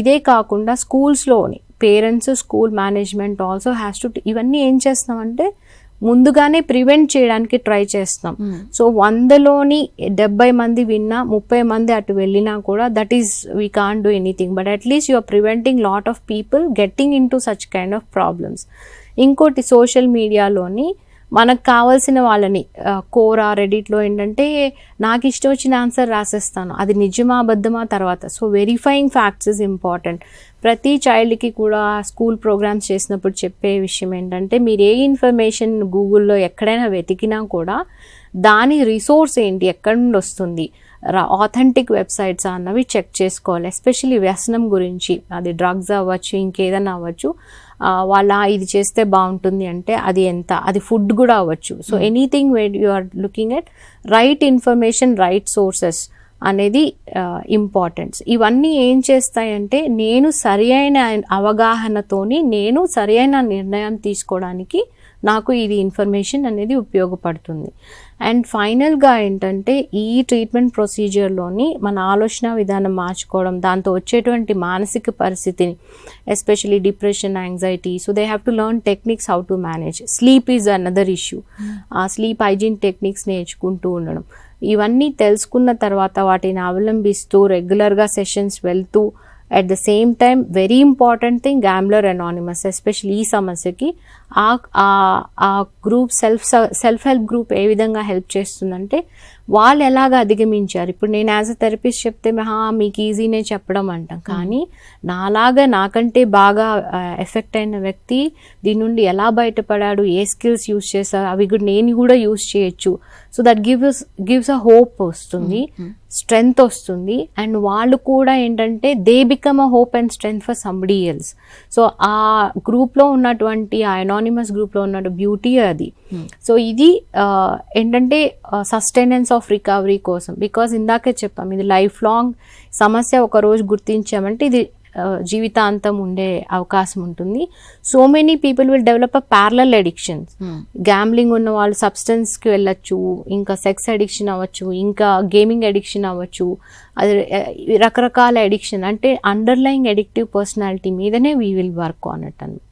ఇదే కాకుండా స్కూల్స్లోని parents, school management also has to, ఇవన్నీ ఏం చేస్తామంటే ముందుగానే ప్రివెంట్ చేయడానికి ట్రై చేస్తాం. సో 100లోని 70 మంది విన్నా 30 మంది అటు వెళ్ళినా కూడా that is we can't do anything, but atleast you are preventing lot of people getting in to such kind of problems. ఇంకోటి సోషల్ మీడియాలోని మనకు కావాల్సిన వాళ్ళని కోరా, రెడిట్లో ఏంటంటే నాకు ఇష్టం వచ్చిన ఆన్సర్ రాసేస్తాను, అది నిజమా అబద్ధమా తర్వాత. So verifying facts is important. ప్రతి చైల్డ్కి కూడా స్కూల్ ప్రోగ్రామ్స్ చేసినప్పుడు చెప్పే విషయం ఏంటంటే మీరు ఏ ఇన్ఫర్మేషన్ గూగుల్లో ఎక్కడైనా వెతికినా కూడా దాని రిసోర్స్ ఏంటి, ఎక్కడి నుండి వస్తుంది, ఆథెంటిక్ వెబ్సైట్స్ అన్నవి చెక్ చేసుకోవాలి. ఎస్పెషల్లీ వ్యసనం గురించి, అది డ్రగ్స్ అవ్వచ్చు, ఇంకేదైనా అవ్వచ్చు, వాళ్ళ ఇది చేస్తే బాగుంటుంది అంటే అది ఎంత, అది ఫుడ్ కూడా అవ్వచ్చు. So anything where you are looking at right information, right sources అనేది ఇంపార్టెన్స్. ఇవన్నీ ఏం చేస్తాయంటే నేను సరి అయిన అవగాహనతోని నేను సరి అయిన నిర్ణయం తీసుకోవడానికి నాకు ఇది ఇన్ఫర్మేషన్ అనేది ఉపయోగపడుతుంది. అండ్ ఫైనల్గా ఏంటంటే ఈ ట్రీట్మెంట్ ప్రొసీజర్లోని మన ఆలోచన విధానం మార్చుకోవడం, దాంతో వచ్చేటువంటి మానసిక పరిస్థితిని, especially depression, anxiety, so they have to learn techniques how to manage. Sleep is another issue. ఆ స్లీప్ హైజీన్ టెక్నిక్స్ నేర్చుకుంటూ ఉండడం, ఇవన్నీ తెలుసుకున్న తర్వాత వాటిని అవలంబిస్తూ రెగ్యులర్గా సెషన్స్ వెళ్తూ, at the same time very important thing gambler anonymous, especially ఈ సమస్యకి ఆ group self help group A విధంగా హెల్ప్ చేస్తుందంటే వాళ్ళు ఎలాగ అధిగమించారు. ఇప్పుడు నేను యాజ్ అ థెరపిస్ట్ చెప్తే మీకు ఈజీనే చెప్పడం అంటాం, కానీ నాలాగా నాకంటే బాగా ఎఫెక్ట్ అయిన వ్యక్తి దీని నుండి ఎలా బయటపడాడు, ఏ స్కిల్స్ యూజ్ చేశారు, అవి కూడా నేను కూడా యూజ్ చేయొచ్చు. So that gives a hope వస్తుంది, స్ట్రెంగ్త్ వస్తుంది. అండ్ వాళ్ళు కూడా ఏంటంటే they become a hope and strength for somebody else. So ఆ గ్రూప్లో ఉన్నటువంటి ఆ అనానిమస్ గ్రూప్లో ఉన్న బ్యూటీ అది. సో ఇది ఏంటంటే సస్టైనెన్స్ ఆఫ్ రికవరీ కోసం, బికాజ్ ఇందాకే చెప్పాం ఇది లైఫ్ లాంగ్ సమస్య. ఒక రోజు గుర్తించామంటే ఇది జీవితాంతం ఉండే అవకాశం ఉంటుంది. So many people will develop a parallel addictions. Gambling ఉన్న వాళ్ళు సబ్స్టెన్స్కి వెళ్ళచ్చు, ఇంకా సెక్స్ అడిక్షన్ అవ్వచ్చు, ఇంకా గేమింగ్ అడిక్షన్ అవ్వచ్చు, అది రకరకాల అడిక్షన్. అంటే అండర్లయింగ్ అడిక్టివ్ పర్సనాలిటీ మీదనే we will work on it.